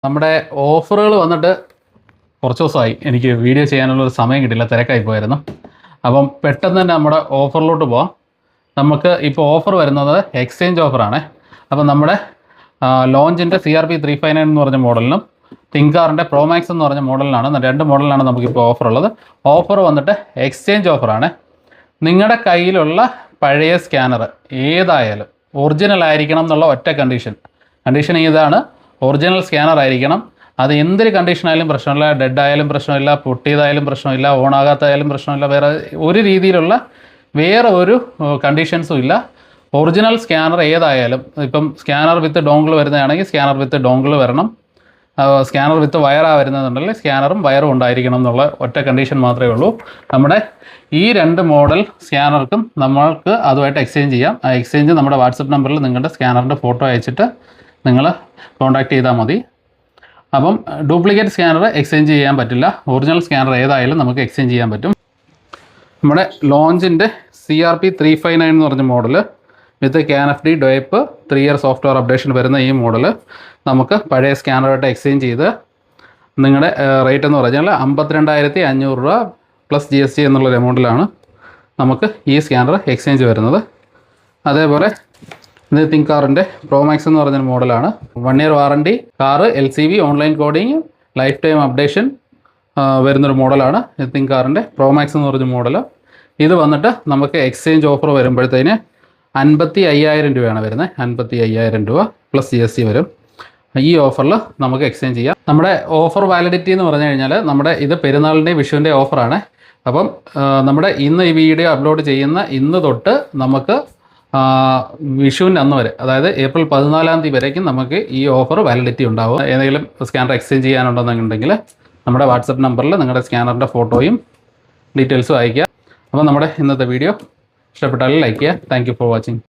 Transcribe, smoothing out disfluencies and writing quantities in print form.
നമ്മുടെ ഓഫറുകൾ വന്നിട്ട് കുറച്ച് ദിവസമായി എനിക്ക് വീഡിയോ ചെയ്യാനുള്ളൊരു സമയം കിട്ടില്ല, തിരക്കായി പോയായിരുന്നു. അപ്പം പെട്ടെന്ന് തന്നെ നമ്മുടെ ഓഫറിലോട്ട് പോവാം. നമുക്ക് ഇപ്പോൾ ഓഫർ വരുന്നത് എക്സ്ചേഞ്ച് ഓഫറാണ്. അപ്പം നമ്മുടെ ലോഞ്ചിൻ്റെ CRP 359 എന്ന് പറഞ്ഞ മോഡലിനും തിങ്കാറിൻ്റെ പ്രോമാക്സ് എന്ന് പറഞ്ഞ മോഡലിനാണ്, 2 മോഡലിനാണ് നമുക്കിപ്പോൾ ഓഫർ ഉള്ളത്. ഓഫർ വന്നിട്ട് എക്സ്ചേഞ്ച് ഓഫറാണ്. നിങ്ങളുടെ കയ്യിലുള്ള പഴയ സ്കാനർ ഏതായാലും ഒറിജിനൽ ആയിരിക്കണം എന്നുള്ള ഒറ്റ കണ്ടീഷൻ ഇതാണ്, ഒറിജിനൽ സ്കാനർ ആയിരിക്കണം. അത് എന്തൊരു കണ്ടീഷനായാലും പ്രശ്നമില്ല, ഡെഡ് ആയാലും പ്രശ്നമില്ല, പൊട്ടിയതായാലും പ്രശ്നമില്ല, ഓണാകാത്തായാലും പ്രശ്നമില്ല, ഒരു രീതിയിലുള്ള വേറെ ഒരു കണ്ടീഷൻസും ഇല്ല. ഒറിജിനൽ സ്കാനർ ഏതായാലും, ഇപ്പം സ്കാനർ വിത്ത് ഡോങ്കിൾ വരുന്നതാണെങ്കിൽ സ്കാനർ വിത്ത് ഡോങ്കിൾ വരണം, സ്കാനർ വിത്ത് വയറാണ് വരുന്നതെന്നുണ്ടെങ്കിൽ സ്കാനറും വയറും ഉണ്ടായിരിക്കണം എന്നുള്ള ഒറ്റ കണ്ടീഷൻ മാത്രമേ ഉള്ളൂ. നമ്മുടെ ഈ 2 മോഡൽ സ്കാനർക്കും നമ്മൾക്ക് അതുമായിട്ട് എക്സ്ചേഞ്ച് ചെയ്യാം. ആ എക്സ്ചേഞ്ച് നമ്മുടെ വാട്സപ്പ് നമ്പറിൽ നിങ്ങളുടെ സ്കാനറിൻ്റെ ഫോട്ടോ അയച്ചിട്ട് നിങ്ങൾ കോൺടാക്റ്റ് ചെയ്താൽ മതി. അപ്പം ഡ്യൂപ്ലിക്കേറ്റ് സ്കാനർ എക്സ്ചേഞ്ച് ചെയ്യാൻ പറ്റില്ല, ഒറിജിനൽ സ്കാനർ ഏതായാലും നമുക്ക് എക്സ്ചേഞ്ച് ചെയ്യാൻ പറ്റും. നമ്മുടെ ലോഞ്ചിൻ്റെ CRP 359 എന്ന് പറഞ്ഞ model with CAN-FD dope 3 year software updation വരുന്ന ഈ മോഡൽ നമുക്ക് പഴയ സ്കാനറായിട്ട് എക്സ്ചേഞ്ച് ചെയ്ത് നിങ്ങളുടെ റേറ്റ് എന്ന് പറഞ്ഞാൽ 52,500 രൂപ പ്ലസ് GST എന്നുള്ളൊരു എമൗണ്ടിലാണ് നമുക്ക് ഈ സ്കാനർ എക്സ്ചേഞ്ച് വരുന്നത്. അതേപോലെ ഇത് തിങ്കാറിൻ്റെ പ്രോമാക്സ് എന്ന് പറഞ്ഞൊരു മോഡലാണ്. 1 year warranty, car LCV, online coding, life time updation വരുന്നൊരു മോഡലാണ് തിങ്കാറിൻ്റെ പ്രോമാക്സ് എന്ന് പറഞ്ഞ മോഡൽ. ഇത് വന്നിട്ട് നമുക്ക് എക്സ്ചേഞ്ച് ഓഫർ വരുമ്പോഴത്തേന് 55,000 രൂപയാണ് വരുന്നത്. 55,000 രൂപ പ്ലസ് GST വരും. ഈ ഓഫറിൽ നമുക്ക് എക്സ്ചേഞ്ച് ചെയ്യാം. നമ്മുടെ ഓഫർ വാലിഡിറ്റി എന്ന് പറഞ്ഞു കഴിഞ്ഞാൽ നമ്മുടെ ഇത് പെരുന്നാളിൻ്റെയും വിഷുവിൻ്റെ ഓഫറാണ്. അപ്പം നമ്മുടെ ഇന്ന് ഈ വീഡിയോ അപ്ലോഡ് ചെയ്യുന്ന ഇന്ന് തൊട്ട് നമുക്ക് വിഷുവിൻ്റെ അന്ന് വരെ, അതായത് ഏപ്രിൽ 14-ാം തീയതി വരേക്കും നമുക്ക് ഈ ഓഫർ വാലിഡിറ്റി ഉണ്ടാവും. ഏതെങ്കിലും സ്കാനർ എക്സ്ചേഞ്ച് ചെയ്യാനുണ്ടെന്നുണ്ടെങ്കിൽ നമ്മുടെ വാട്സപ്പ് നമ്പറിൽ നിങ്ങളുടെ സ്കാനറിൻ്റെ ഫോട്ടോയും ഡീറ്റെയിൽസും അയയ്ക്കുക. അപ്പോൾ നമ്മുടെ ഇന്നത്തെ വീഡിയോ ഇഷ്ടപ്പെട്ടാൽ ലൈക്ക് ചെയ്യുക. Thank you for watching.